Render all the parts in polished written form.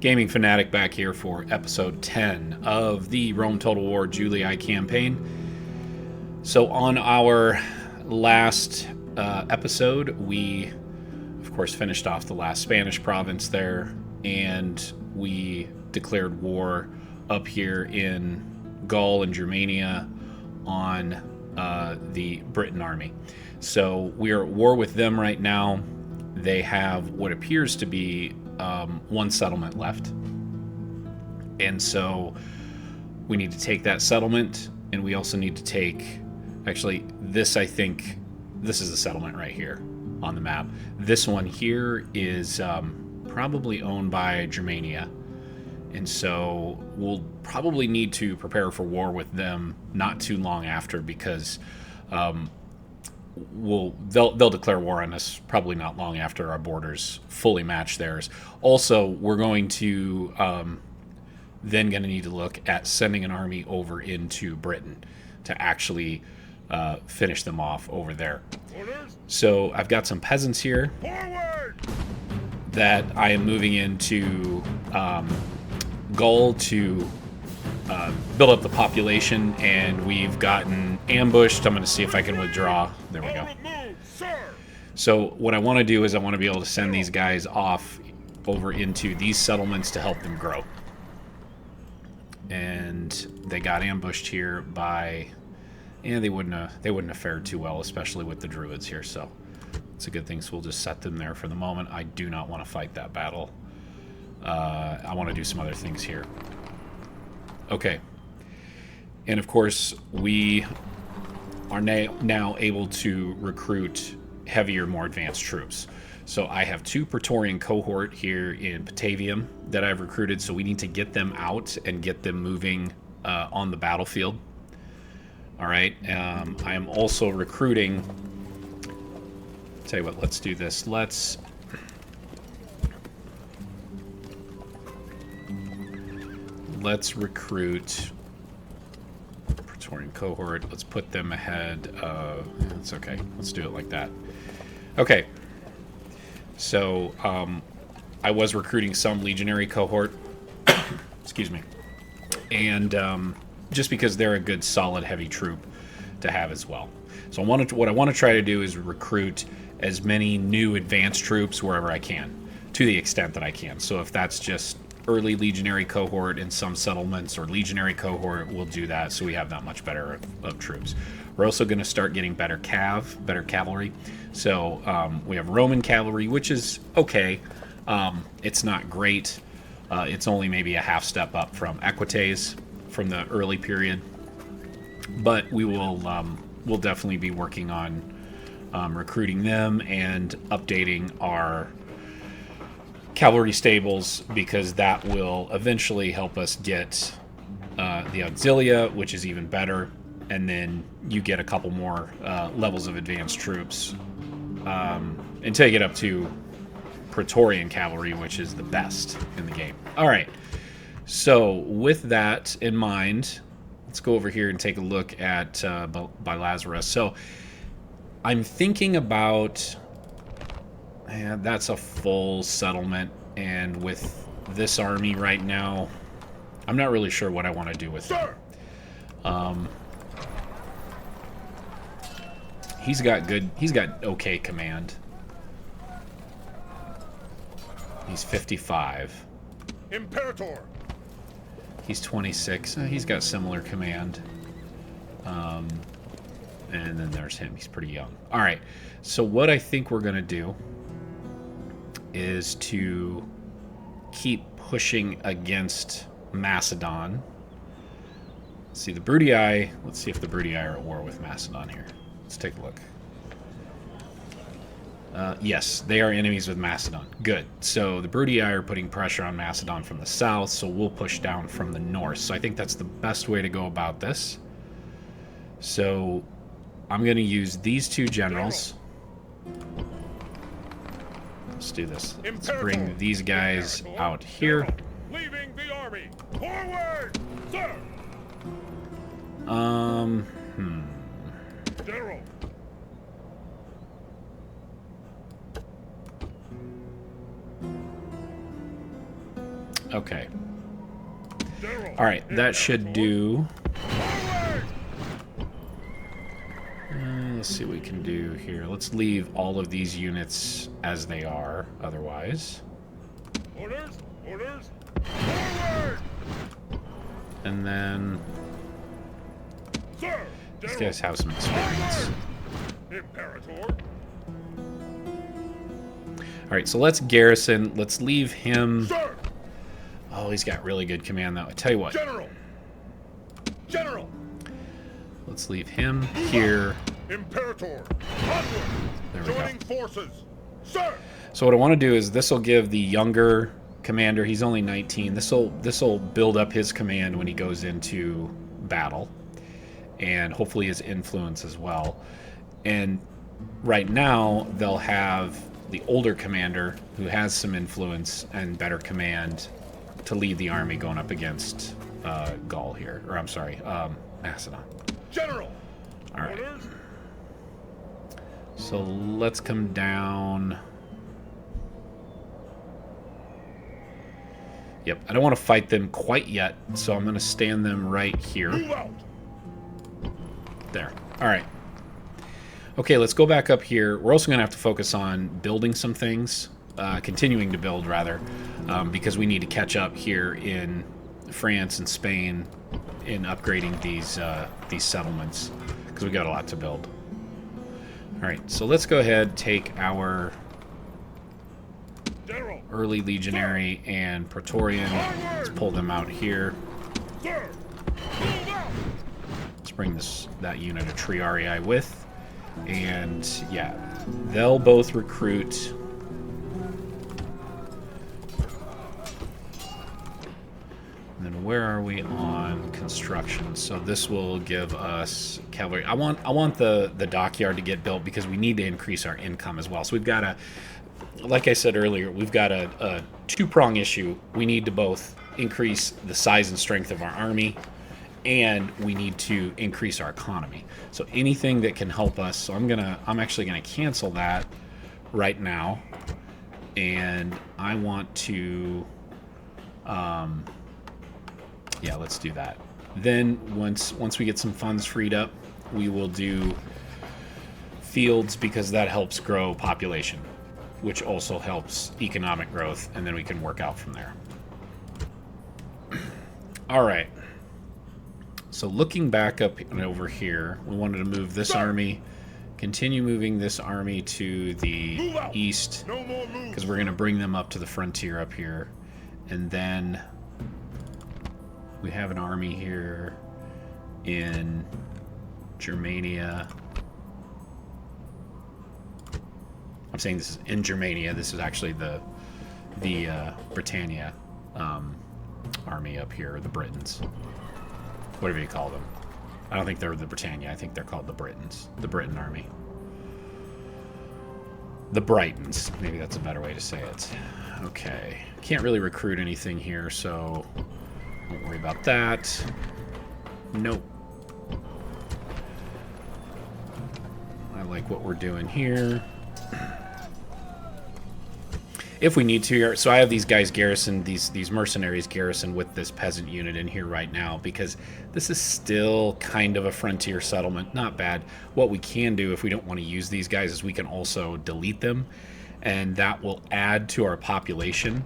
GamingFanatic back here for episode 10 of the Rome Total War Julii campaign. So on our last episode, we of course finished off the last Spanish province there, and we declared war up here in Gaul and Germania on the Britain army. So we are at war with them right now. They have what appears to be one settlement left. And so we need to take that settlement, and we also need to take, actually, this, I think, this is the settlement right here on the map. This one here is probably owned by Germania. And so we'll probably need to prepare for war with them not too long after, because they'll declare war on us probably not long after our borders fully match theirs. Also, we're going to then going to need to look at sending an army over into Britain to actually finish them off over there. So I've got some peasants here that I am moving into Gaul to build up the population, and we've gotten ambushed. I'm going to see if I can withdraw. There we go. So what I want to do is I want to be able to send these guys off over into these settlements to help them grow. And they got ambushed here by, they wouldn't have fared too well, especially with the druids here. So it's a good thing. So we'll just set them there for the moment. I do not want to fight that battle. I want to do some other things here. Okay. And of course, we are now able to recruit heavier, more advanced troops. So I have 2 Praetorian cohort here in Patavium that I've recruited, so we need to get them out and get them moving on the battlefield. All right. I am also recruiting... Tell you what, let's do this. Let's recruit Praetorian cohort. Let's put them ahead. It's okay. Let's do it like that. Okay. So I was recruiting some legionary cohort. Excuse me. And just because they're a good, solid, heavy troop to have as well. So what I want to try to do is recruit as many new advanced troops wherever I can, to the extent that I can. So if that's just early legionary cohort in some settlements, or legionary cohort, we'll do that, so we have that much better of troops. We're also going to start getting better cavalry. So we have Roman cavalry, which is okay. It's not great. It's only maybe a half step up from Equites from the early period, but we will we'll definitely be working on recruiting them and updating our cavalry stables, because that will eventually help us get the auxilia, which is even better, and then you get a couple more levels of advanced troops until you get up to Praetorian cavalry, which is the best in the game. All right, so with that in mind, let's go over here and take a look at by Lazarus. So I'm thinking about... And that's a full settlement, and with this army right now, I'm not really sure what I want to do with it. He's got okay command. He's 55. Imperator. He's 26. He's got similar command. And then there's him. He's pretty young. All right. So what I think we're going to do is to keep pushing against Macedon. Let's see, the Brutii. Let's see if the Brutii are at war with Macedon here. Let's take a look. Yes, they are enemies with Macedon. Good. So the Brutii are putting pressure on Macedon from the south, so we'll push down from the north. So I think that's the best way to go about this. So I'm going to use these 2 generals. Let's do this. Let's bring these guys out here. Leaving the army. Forward, sir. General. Okay. General. All right, that should do. Forward! Let's see what we can do here. Let's leave all of these units as they are, otherwise. Orders! Orders! Forward! And then Sir! these General. guys have some experience. Imperator. All right, so let's garrison. Let's leave him. Sir! Oh, he's got really good command, though. I tell you what. General! General! Let's leave him here. Imperator! There Onward! we go. Joining forces! Sir! So what I want to do is this will give the younger commander. He's only 19. This will build up his command when he goes into battle, and hopefully his influence as well. And right now they'll have the older commander who has some influence and better command to lead the army going up against Gaul here, or I'm sorry, Macedon. General! All right. Orders! So let's come down. Yep, I don't want to fight them quite yet, so I'm going to stand them right here. Move out! There. All right. Okay, let's go back up here. We're also going to have to focus on building some things, continuing to build, rather, because we need to catch up here in France and Spain in upgrading these settlements, because we got a lot to build. All right, so let's go ahead, take our General! early legionary and Praetorian. Let's pull them out here. Sir! Move out! Let's bring that unit of Triarii with. And yeah, they'll both recruit. And then where are we on construction? So this will give us cavalry. I want the dockyard to get built because we need to increase our income as well. So we've got like I said earlier, we've got a two-prong issue. We need to both increase the size and strength of our army, and we need to increase our economy. So anything that can help us. So I'm actually gonna cancel that right now, and I want to. Yeah, let's do that. Then once we get some funds freed up, we will do fields because that helps grow population, which also helps economic growth, and then we can work out from there. All right. So looking back up and over here, we wanted to move this army, continue moving this army to the east, No more moves! because we're going to bring them up to the frontier up here. And then we have an army here in Germania. I'm saying this is in Germania. This is actually the Britannia army up here, the Britons. Whatever you call them. I don't think they're the Britannia. I think they're called the Britons. The Briton army. The Britons. Maybe that's a better way to say it. Okay. Can't really recruit anything here, so don't worry about that. Nope. I like what we're doing here. If we need to. So I have these guys garrisoned, these mercenaries garrisoned with this peasant unit in here right now, because this is still kind of a frontier settlement. Not bad. What we can do if we don't want to use these guys is we can also delete them, and that will add to our population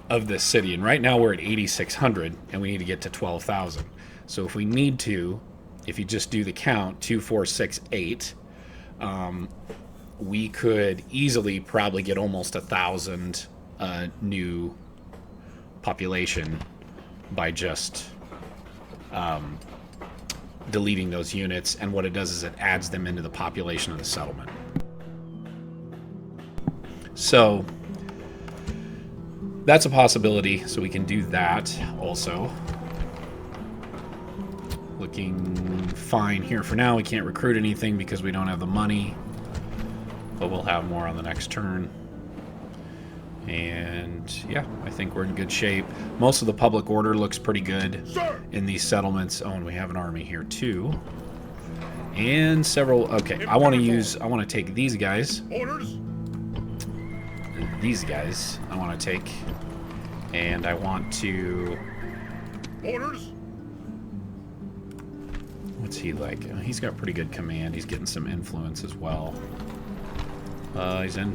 of this city. And right now we're at 8,600, and we need to get to 12,000. So if we need to, if you just do the count, 2, 4, 6, 8, we could easily probably get almost 1,000 new population by just deleting those units. And what it does is it adds them into the population of the settlement. So that's a possibility. So we can do that also. Looking fine here for now. We can't recruit anything because we don't have the money, but we'll have more on the next turn. And yeah, I think we're in good shape. Most of the public order looks pretty good in these settlements. Oh, and we have an army here too. And several, okay, I want to take these guys. Orders! These guys I want to take And I want to... Orders. What's he like? He's got pretty good command. He's getting some influence as well. He's in...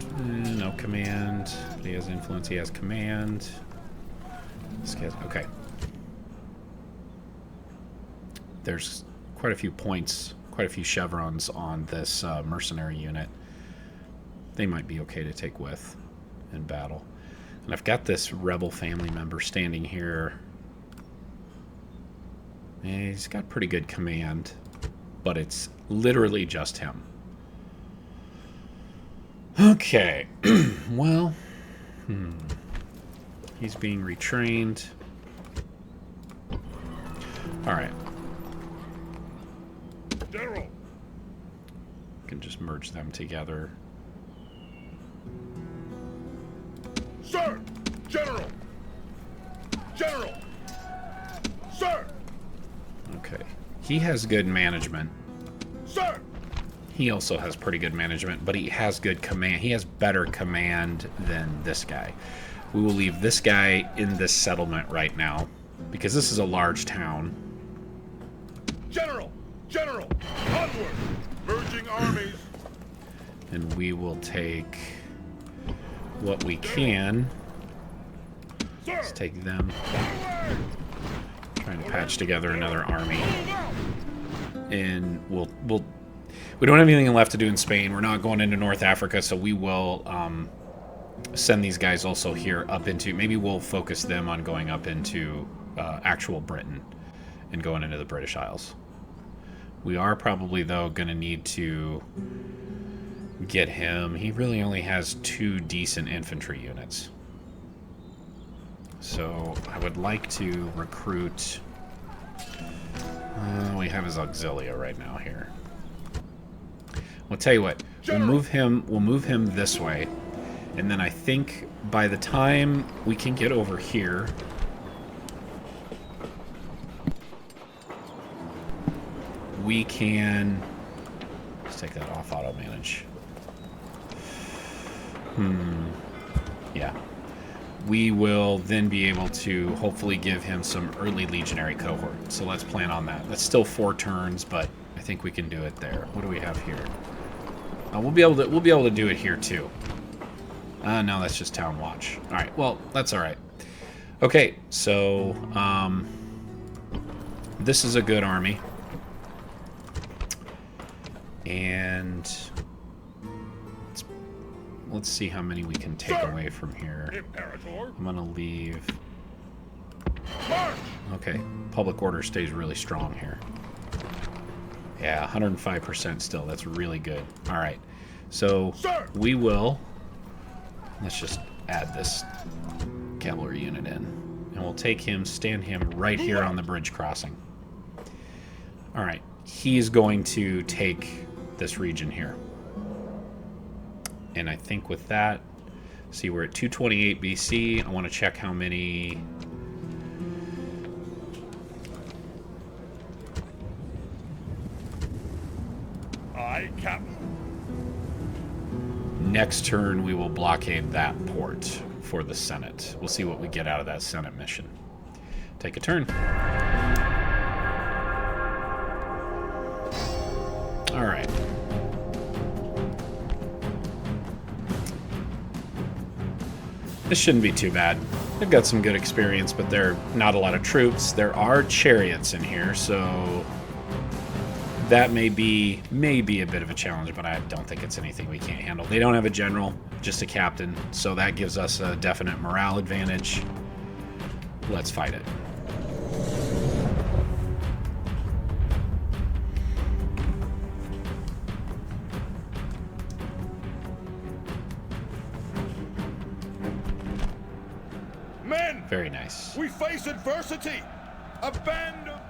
no command. He has influence. He has command. This guy's... Okay. There's quite a few points, quite a few chevrons on this mercenary unit. They might be okay to take with in battle. And I've got this rebel family member standing here. And he's got pretty good command, but it's literally just him. Okay. Well, he's being retrained. All right. General. Can just merge them together. Sir. General. General. Sir. Okay. He has good management. Sir. He also has pretty good management, but he has good command. He has better command than this guy. We will leave this guy in this settlement right now, because this is a large town. General. General. Onward. Merging armies. And we will take what we can. Sir. Let's take them. Forward. Trying to patch together another army. And we don't have anything left to do in Spain. We're not going into North Africa, so we will send these guys also here up into... Maybe we'll focus them on going up into actual Britain and going into the British Isles. We are probably, though, going to need to get him... He really only has 2 decent infantry units. So I would like to recruit... we have his auxilia right now here. I'll tell you what, we'll move him this way, and then I think by the time we can get over here, we can... Let's take that off auto manage. Yeah. We will then be able to hopefully give him some early legionary cohort. So let's plan on that. That's still 4 turns, but I think we can do it there. What do we have here? We'll be able to do it here too. No, that's just town watch. All right. Well, that's all right. Okay, so this is a good army, and let's see how many we can take away from here. Imperator. I'm gonna leave. March. Okay, public order stays really strong here. Yeah, 105% still. That's really good. All right, so we will. Let's just add this cavalry unit in, and we'll take him, stand him right here on the bridge crossing. All right, he's going to take this region here. And I think with that, see, we're at 228 BC. I want to check how many... Aye, Captain. Next turn, we will blockade that port for the Senate. We'll see what we get out of that Senate mission. Take a turn. All right. This shouldn't be too bad. They've got some good experience, but they're not a lot of troops. There are chariots in here, so that may be a bit of a challenge, but I don't think it's anything we can't handle. They don't have a general, just a captain, so that gives us a definite morale advantage. Let's fight it. Men, Very nice. we face adversity. A band of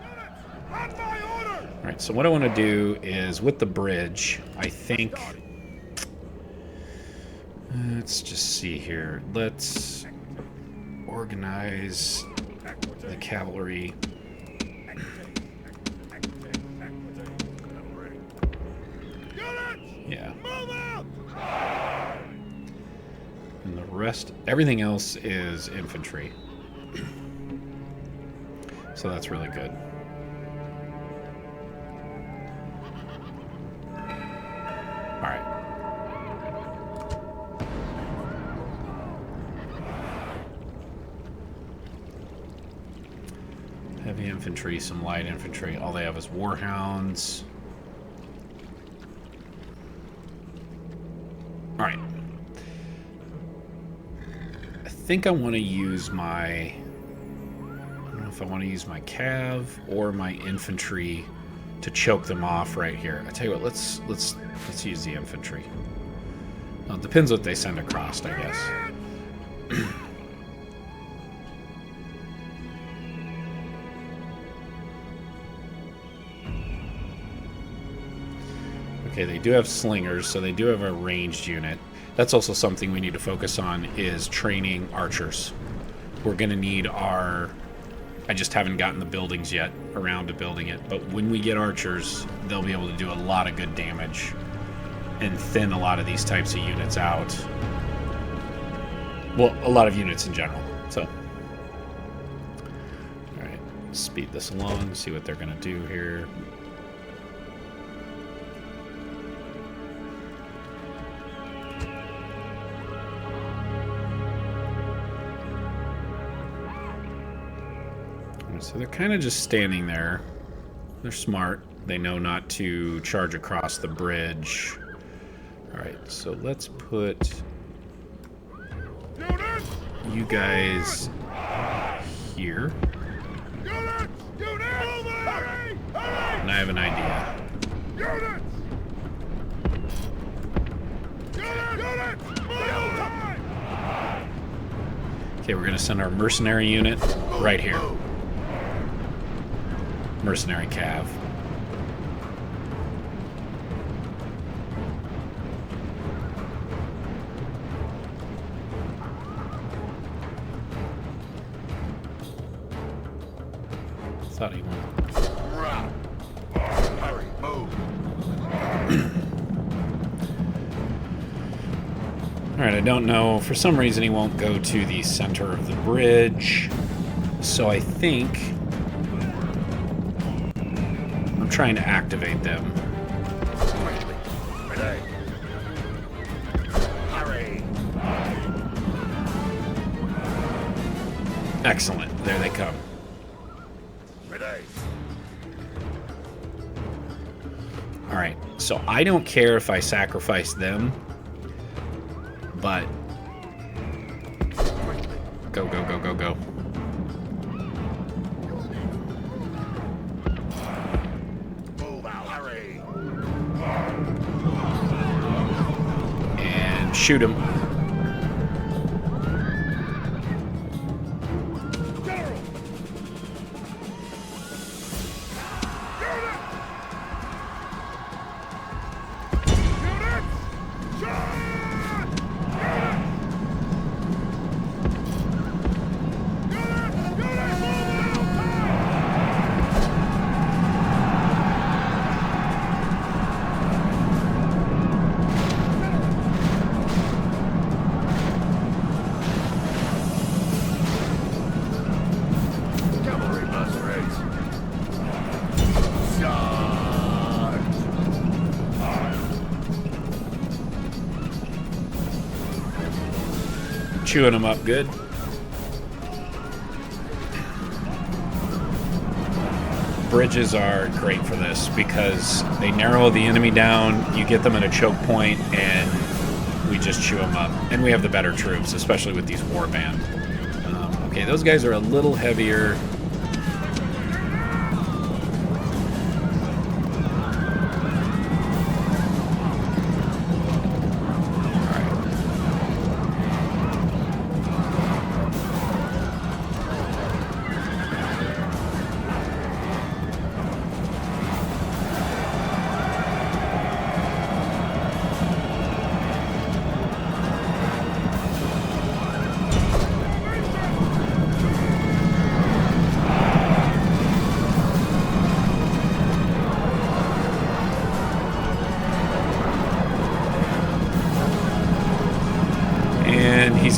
units on my order. All right, so what I want to do is with the bridge, I think... Let's just see here. Let's organize the cavalry. Yeah. Move out. And the Everything else is infantry. So that's really good. Alright. Heavy infantry, some light infantry. All they have is warhounds. Alright. I think I want to use my... I don't know if I want to use my cav or my infantry to choke them off right here. I tell you what, let's use the infantry. Well, it depends what they send across, I guess. Okay, they do have slingers, so they do have a ranged unit. That's also something we need to focus on, is training archers. We're going to need our... I just haven't gotten the buildings yet, around to building it. But when we get archers, they'll be able to do a lot of good damage and thin a lot of these types of units out. Well, a lot of units in general, so... Alright, speed this along, see what they're going to do here. So they're kind of just standing there. They're smart. They know not to charge across the bridge. Alright, so let's put you guys here. And I have an idea. Okay, we're going to send our mercenary unit right here. Mercenary cav. Thought he went. Hurry, move. Alright, I don't know. For some reason he won't go to the center of the bridge. So I think I'm trying to activate them. Hurry. Excellent. There they come. Alright, so I don't care if I sacrifice them, but go, go, go, go, go. Move out. Hurry. And shoot him. Chewing them up good. Bridges are great for this because they narrow the enemy down, you get them at a choke point, and we just chew them up. And we have the better troops, especially with these warband. Okay, those guys are a little heavier.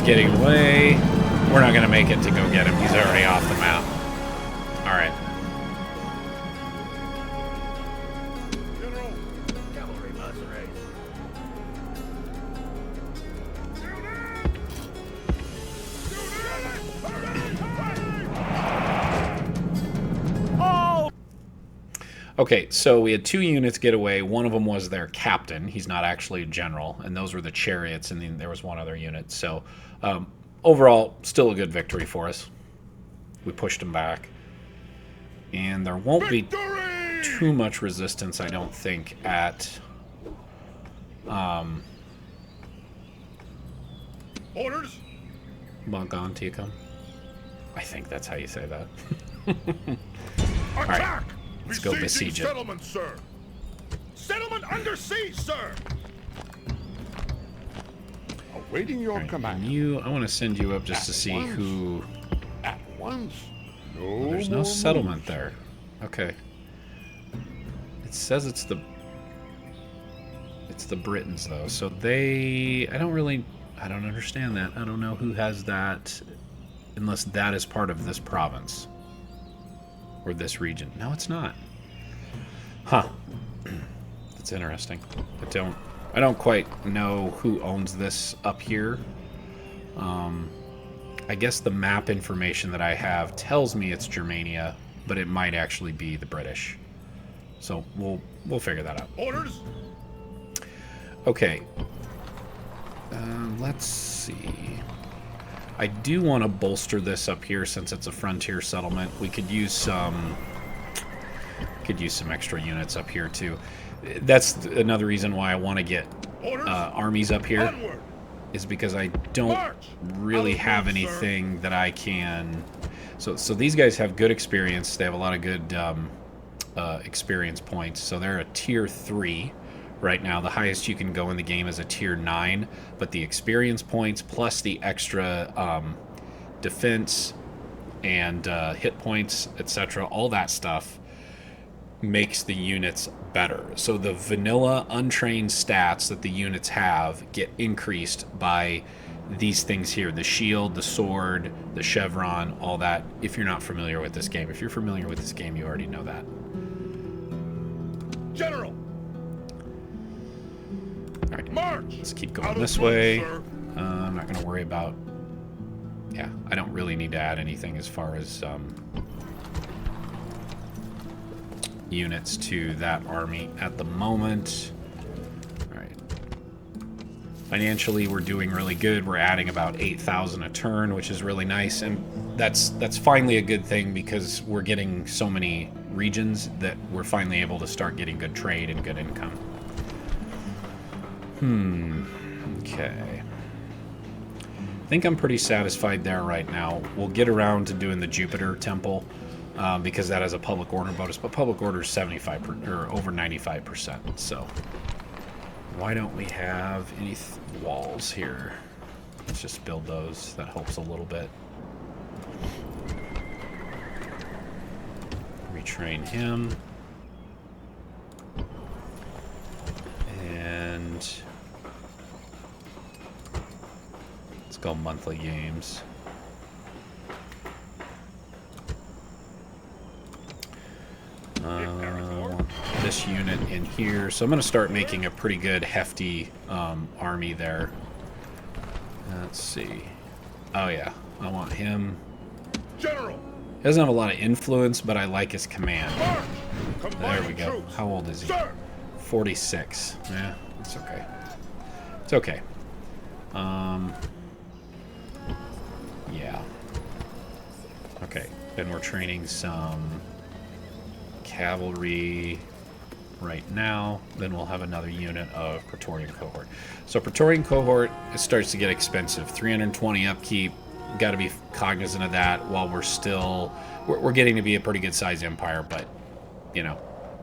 getting away. We're not going to make it to go get him. He's already off the map. All right. General, cavalry must race. Okay, so we had 2 units get away. One of them was their captain. He's not actually a general, and those were the chariots, and then there was one other unit. So overall, still a good victory for us. We pushed them back. And there won't be too much resistance, I don't think, at... Orders? Mogontiacum. I think that's how you say that. Attack! Let's go besiege it. Settlement, sir. Settlement under siege, sir. Awaiting your command. You, I want to send you up just to see who... At once. No. There's no settlement there. Okay. It says it's the Britons though. So they, I don't understand that. I don't know who has that unless that is part of this province or this region. No, it's not. Huh. That's interesting. I don't quite know who owns this up here. I guess the map information that I have tells me it's Germania, but it might actually be the British. So we'll figure that out. Orders? Okay. Let's see. I do want to bolster this up here since it's a frontier settlement. We could use some extra units up here too. That's another reason why I want to get armies up here. Onward. Is because I don't really have anything that I can... So these guys have good experience. They have a lot of good experience points. So they're a tier 3 right now. The highest you can go in the game is a tier 9. But the experience points plus the extra defense and hit points, etc., all that stuff makes the units better. So the vanilla untrained stats that the units have get increased by these things here: the shield, the sword, the chevron, all that. If you're not familiar with this game, if you're familiar with this game, you already know that. General. All right, March. let's keep going this way. I'm not going to worry about... Yeah, I don't really need to add anything as far as units to that army at the moment. All right. Financially, we're doing really good. We're adding about 8,000 a turn, which is really nice, and that's finally a good thing because we're getting so many regions that we're finally able to start getting good trade and good income. Okay. I think I'm pretty satisfied there right now. We'll get around to doing the Jupiter Temple. Because that has a public order bonus, but public order is 75% or over 95%. So why don't we have any walls here? Let's just build those. That helps a little bit. Retrain him. And let's go monthly games. This unit in here. So I'm going to start making a pretty good hefty army there. Let's see. Oh yeah, I want him. General. He doesn't have a lot of influence, but I like his command. March. There we go. Troops. How old is he? Sir. 46. Yeah, it's okay. It's okay. Yeah. Okay, then we're training some cavalry right now. Then we'll have another unit of Praetorian Cohort. So Praetorian Cohort, it starts to get expensive. 320 upkeep. Got to be cognizant of that while we're getting to be a pretty good sized empire, but you know,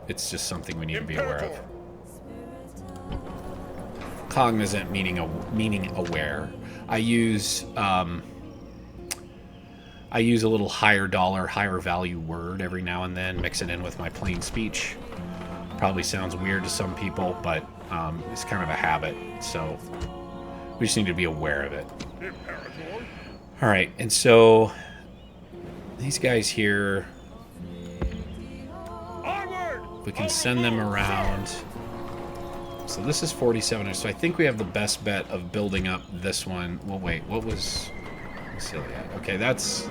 it's just something we need to be aware of. Cognizant meaning aware. I use a little higher dollar, higher value word every now and then, mix it in with my plain speech. Probably sounds weird to some people, but it's kind of a habit, so we just need to be aware of it. Imperator. All right, and so these guys here, Onward. we can send them around. So this is 47, so I think we have the best bet of building up this one. Well, wait, what was Cilia? Okay, that's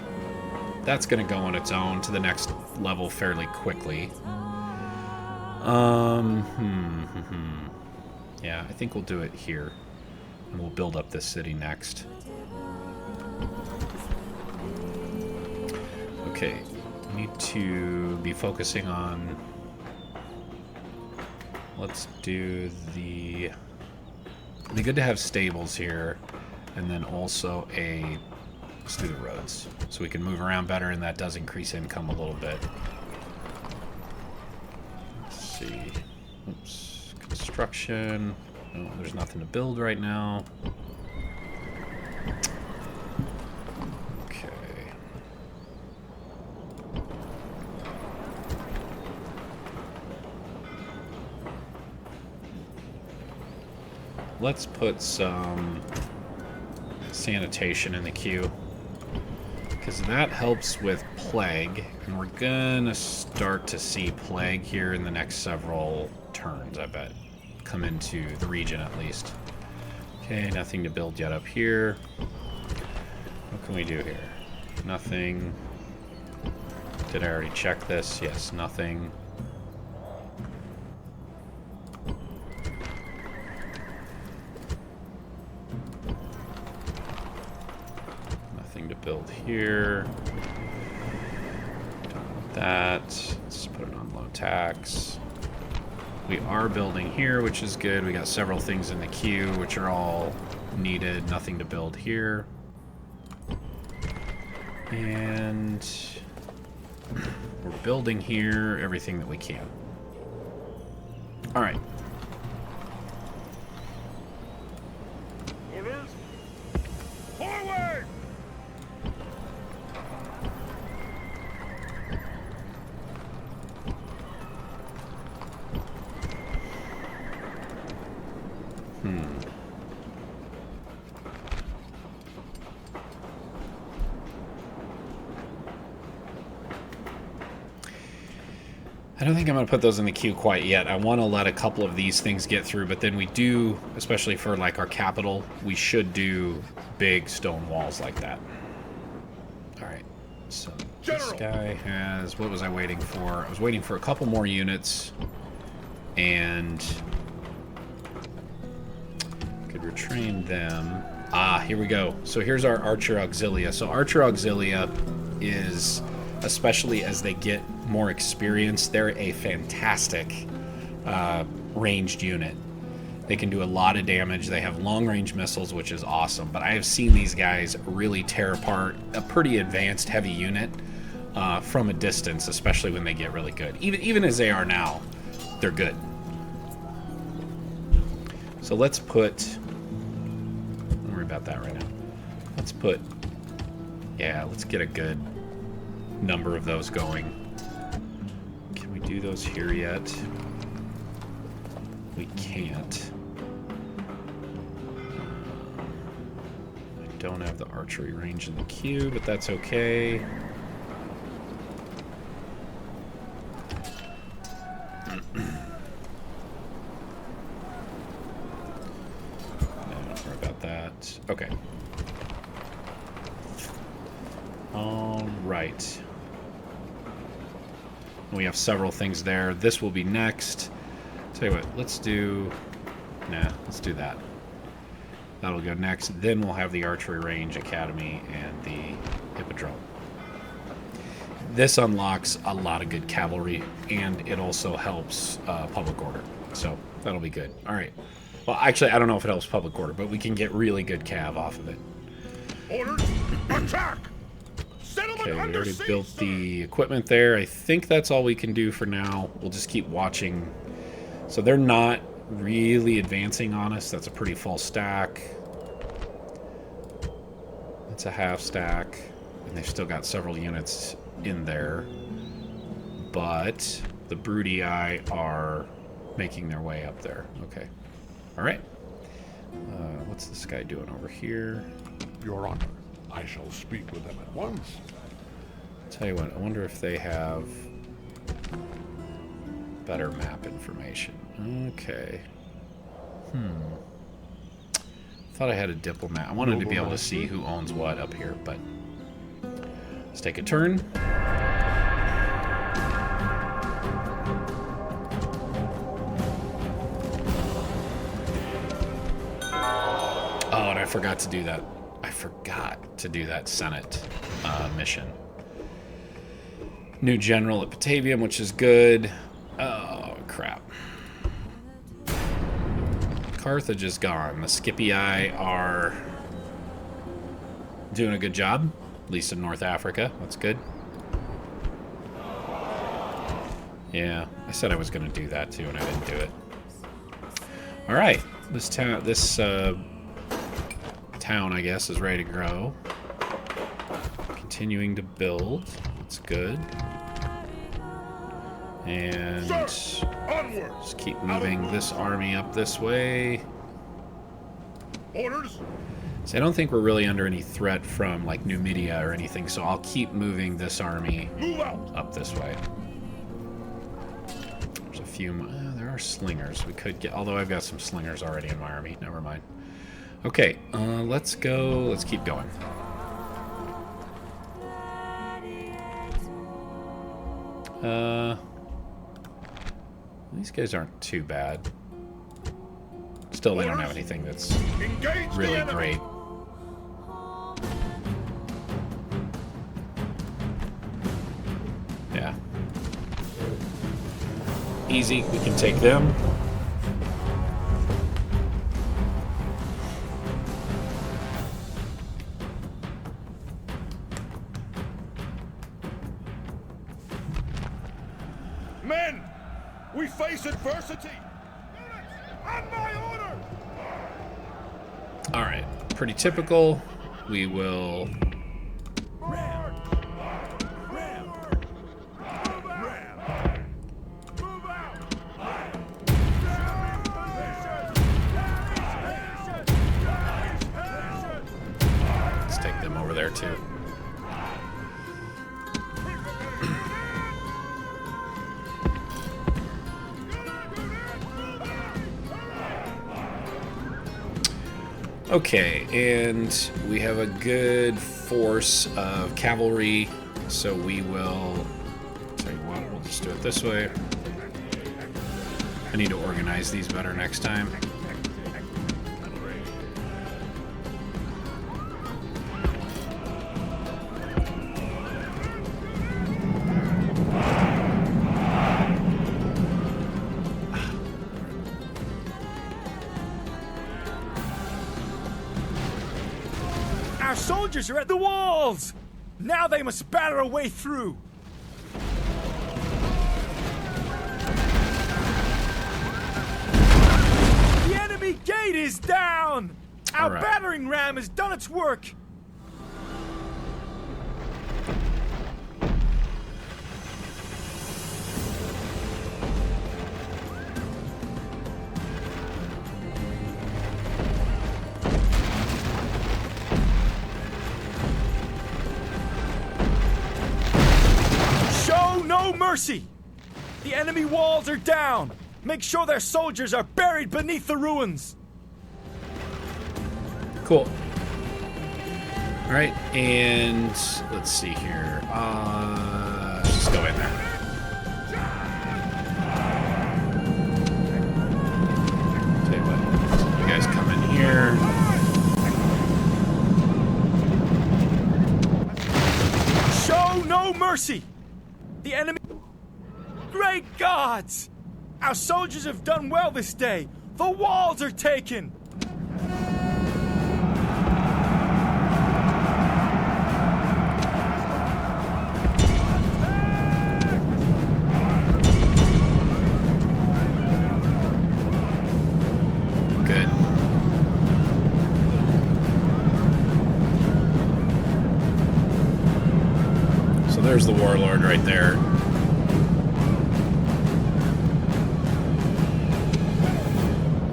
going to go on its own to the next level fairly quickly. Yeah, I think we'll do it here, and we'll build up this city next. Okay, we need to be focusing on. Let's do the. It'd be good to have stables here, and then also a. Let's do the roads, so we can move around better, and that does increase income a little bit. Let's see. Oops. Construction. Oh, there's nothing to build right now. Okay. Let's put some sanitation in the queue, because that helps with plague, and we're gonna start to see plague here in the next several turns, I bet. Come into the region at least. Okay, nothing to build yet up here. What can we do here? Nothing. Did I already check this? Yes, nothing. Nothing to build here. Done with that. Let's put it on low tax. We are building here, which is good. We got several things in the queue, which are all needed. Nothing to build here. And we're building here everything that we can. All right. Orders. Forward. I don't think I'm going to put those in the queue quite yet. I want to let a couple of these things get through, but then we do, especially for like our capital, we should do big stone walls like that. All right. So this guy has, what was I waiting for? I was waiting for a couple more units, and could retrain them. Ah, here we go. So here's our Archer Auxilia. So Archer Auxilia is, especially as they get more experience, they're a fantastic ranged unit. They can do a lot of damage. They have long-range missiles, which is awesome. But I have seen these guys really tear apart a pretty advanced heavy unit from a distance, especially when they get really good. Even as they are now, they're good. So let's put... Don't worry about that right now. Let's put... Yeah, let's get a good number of those going. Can we do those here yet? We can't. I don't have the archery range in the queue, but that's okay. Don't worry about that. Okay. All right. We have several things there. This will be next. Tell you what, let's do... Nah, let's do that. That'll go next. Then we'll have the Archery Range Academy and the Hippodrome. This unlocks a lot of good cavalry, and it also helps public order. So that'll be good. All right. Well, actually, I don't know if it helps public order, but we can get really good cav off of it. Orders. Attack. Okay, we already built the equipment there. I think that's all we can do for now. We'll just keep watching. So they're not really advancing on us. That's a pretty full stack. That's a half stack. And they've still got several units in there. But the Broodii are making their way up there. Okay. All right. What's this guy doing over here? Your Honor, I shall speak with them at once. Tell you what, I wonder if they have better map information. Okay. Thought I had a diplomat. I wanted to be able to see who owns what up here, but let's take a turn. Oh, and I forgot to do that. I forgot to do that Senate mission. New general at Batavium, which is good. Oh, crap. Carthage is gone. The Scipii are doing a good job, at least in North Africa. That's good. Yeah, I said I was going to do that too, and I didn't do it. All right, this town, I guess, is ready to grow. Continuing to build. That's good. And just keep moving this army up this way. Orders. So I don't think we're really under any threat from like Numidia or anything, so I'll keep moving this army up this way. There's a few. There are slingers. We could get, although I've got some slingers already in my army. Never mind. Okay, let's go. Let's keep going. These guys aren't too bad. Still, they don't have anything that's really great. Yeah. Easy, we can take them. Men, we face adversity. On my order. All right, pretty typical. We will. Let's take them over there too. Okay, and we have a good force of cavalry, so we will, tell you what, we'll just do it this way. I need to organize these better next time. Our soldiers are at the walls! Now they must batter a way through! The enemy gate is down! Our right. battering ram has done its work! No mercy! The enemy walls are down! Make sure their soldiers are buried beneath the ruins! Cool. All right, and let's see here. Let's just go in there. Tell you what, you guys come in here. Show no mercy! The enemy... Great gods! Our soldiers have done well this day! The walls are taken! Good. So there's the warlord right there.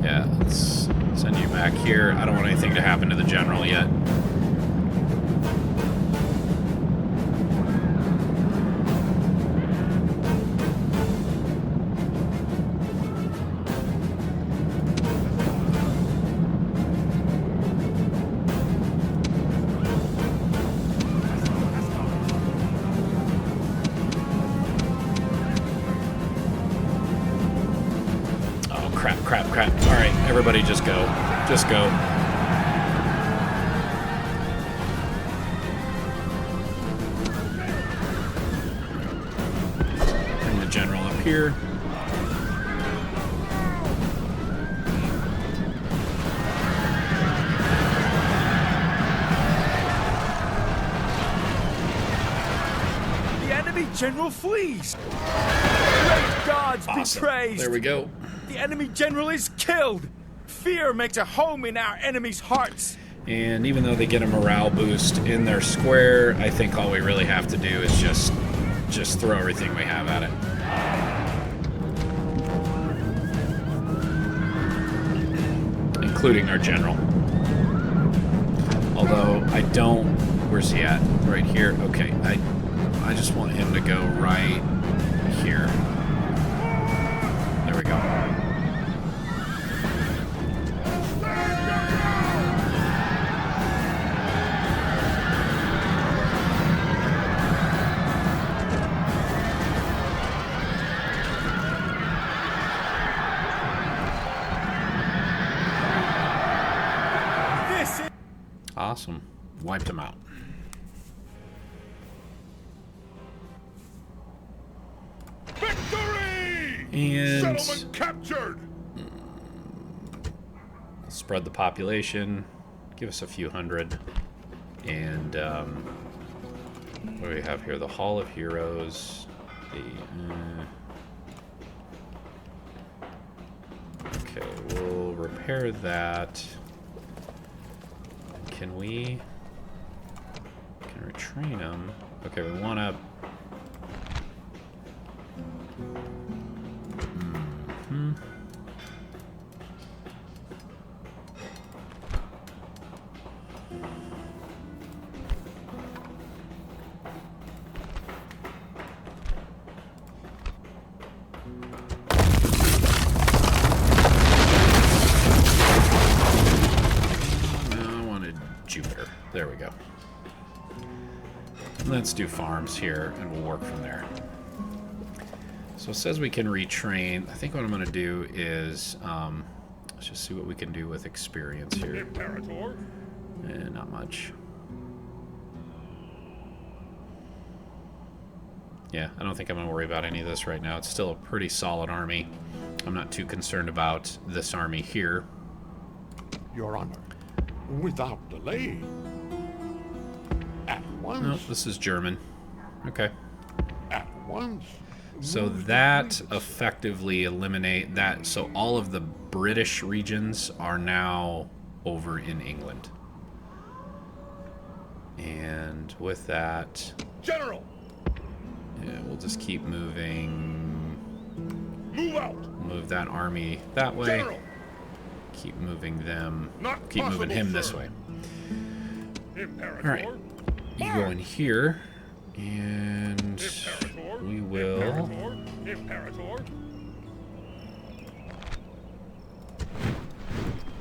Yeah, let's send you back here. I don't want anything to happen to the general yet. Everybody just go. Just go. Bring the general up here. The enemy general flees. Great gods Awesome. be praised. There we go. The enemy general is killed. Fear makes a home in our enemies' hearts. And even though they get a morale boost in their square, I think all we really have to do is just throw everything we have at it. Including our general. Although I don't... Where's he at? Right here? Okay, I just want him to go right here. There we go. This is... Awesome. Wiped him out. Victory! And Settlement captured! spread the population. Give us a few hundred. And what do we have here? The Hall of Heroes. Okay, we'll repair that. Can we retrain them? Okay, we want to... There we go. Let's do farms here, and we'll work from there. So it says we can retrain. I think what I'm going to do is let's just see what we can do with experience here. Imperator. Not much. Yeah, I don't think I'm going to worry about any of this right now. It's still a pretty solid army. I'm not too concerned about this army here. Your Honor, without delay. At once. No, this is German. Okay. At once. So that effectively eliminate that. So all of the British regions are now over in England. And with that, General, yeah, we'll just keep moving. move out. Move that army that way. General, Keep moving them. Not Keep moving possible, him this sir. way. Imperator. All right. You go in here, and Imperator. we will. Imperator. Imperator.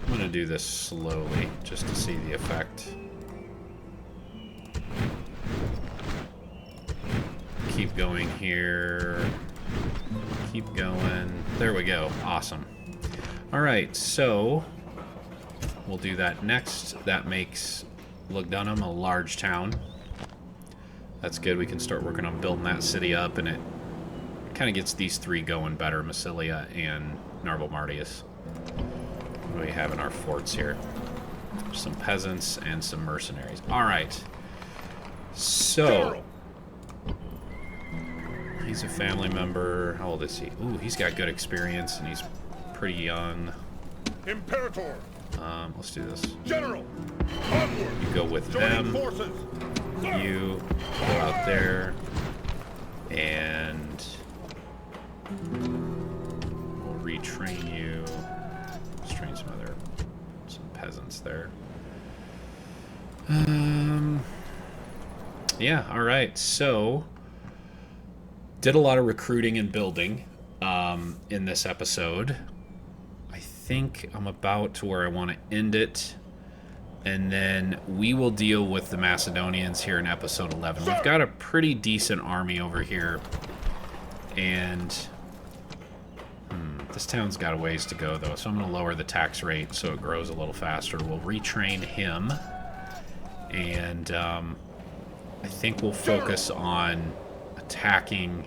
I'm gonna do this slowly just to see the effect. Keep going here. Keep going. There we go. Awesome. All right, so we'll do that next. That makes Lugdunum a large town. That's good. We can start working on building that city up, and it kind of gets these three going better, Massilia and Narvel Martius. What do we have in our forts here? Some peasants and some mercenaries. All right. So, General, he's a family member. How old is he? Ooh, he's got good experience, and he's pretty young. Imperator. Let's do this. General, onward. You go with Joining them. forces. Sir. You go out there, and we'll retrain you. Let's train some peasants there. Yeah, all right. So, did a lot of recruiting and building in this episode. I think I'm about to where I want to end it. And then we will deal with the Macedonians here in episode 11. We've got a pretty decent army over here. And This town's got a ways to go, though, so I'm going to lower the tax rate so it grows a little faster. We'll retrain him, and I think we'll focus on attacking.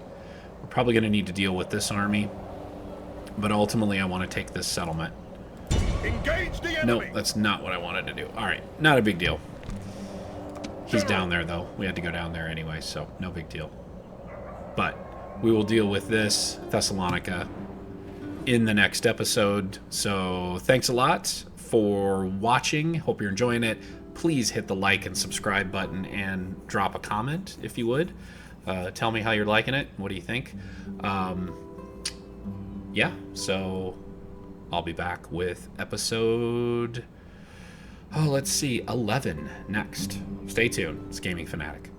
We're probably going to need to deal with this army, but ultimately I want to take this settlement. Engage the enemy. Nope, that's not what I wanted to do. All right, not a big deal. He's down there, though. We had to go down there anyway, so no big deal. But we will deal with this Thessalonica in the next episode. So thanks a lot for watching. Hope you're enjoying it. Please hit the like and subscribe button and drop a comment if you would. Tell me how you're liking it. What do you think? Yeah, so I'll be back with episode, let's see, 11 next. Stay tuned. It's Gaming Fanatic.